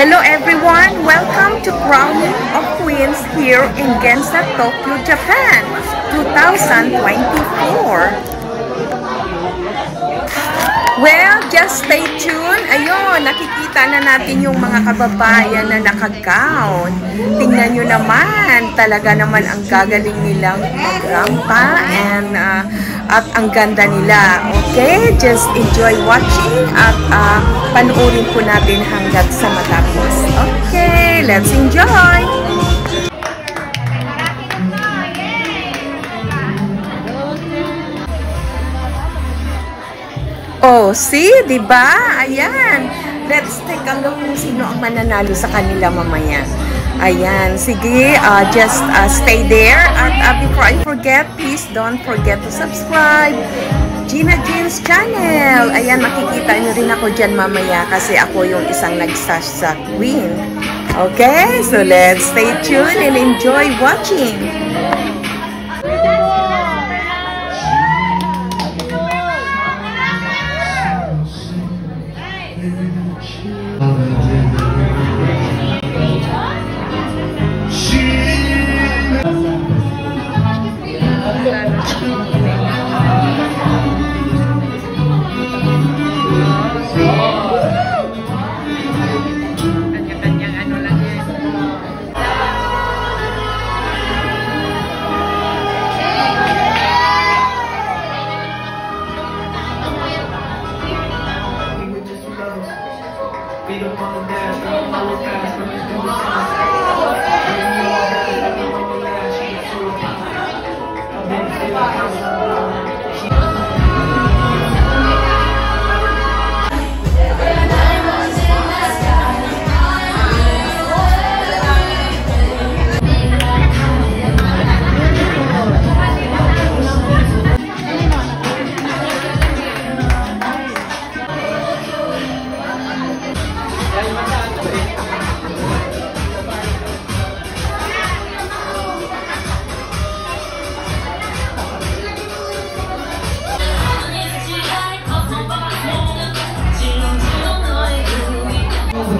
Hello everyone! Welcome to Crowning of Queens here in Ginza, Tokyo, Japan, 2024. Well, just stay tuned. Ayun, nakikita na natin yung mga kababayan na naka-gown. Tingnan nyo naman, talaga naman ang gagaling nilang mag-rampa and at ang ganda nila. Okay, just enjoy watching at panoorin po natin hanggat sa matapos. Okay, let's enjoy! Oh, see? Diba? Ayan. Let's take a look kung sino ang mananalo sa kanila mamaya. Ayan. Sige, just stay there. At before I forget, please don't forget to subscribe Gina Jeans channel. Ayan, makikita nyo rin ako dyan mamaya kasi ako yung isang nag-sash sa Queen. Okay? So, let's stay tuned and enjoy watching.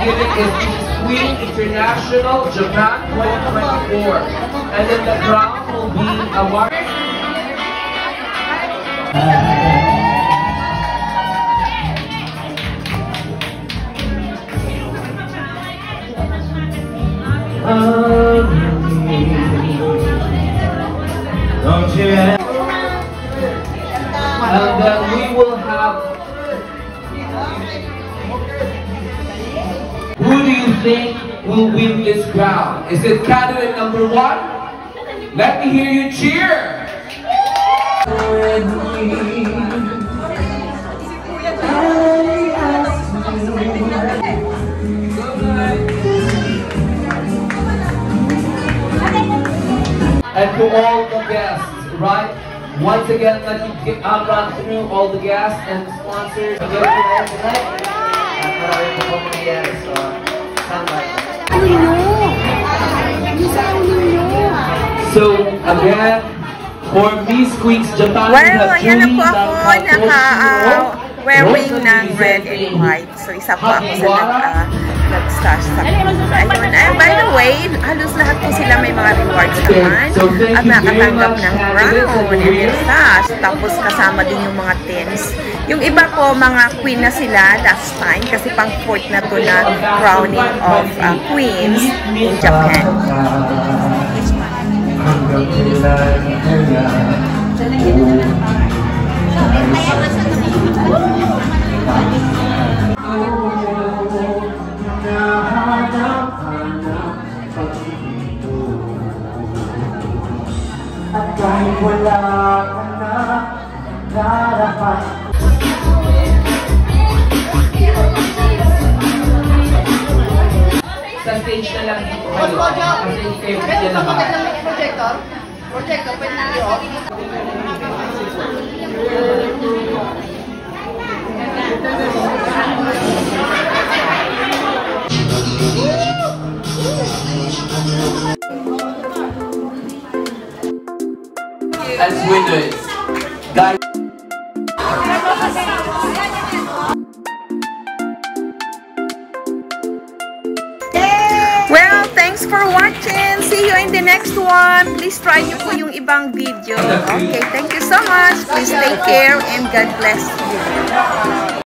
Given is Queen International Japan 2024, and then the crown will be awarded. And then we will have. Who do you think will win this crown? Is it candidate number 1? Let me hear you cheer! And to all the guests, right? Once again, let me run through all the guests and sponsors. So again, for Miss Queens Japan, well, ayan na po ako naka-wearing ng red and white. So isa po ako sa nag-stash sa ayun. And by the way, halos lahat po sila may mga rewards naman at nakatanggap ng crown and stash. Tapos kasama din yung mga tins. Yung iba po, mga queen na sila last time kasi pang 4th na to na crowning of queens in Japan. At kahit wala ka na harapan, sa stage na lang dito kayo. Kasi hindi kayo bigyan naman. Projector? Projector, pwede na ako. As winners, guys. for watching. See you in the next one. Please try nyo po yung ibang video. Okay, thank you so much. Please take care and God bless you.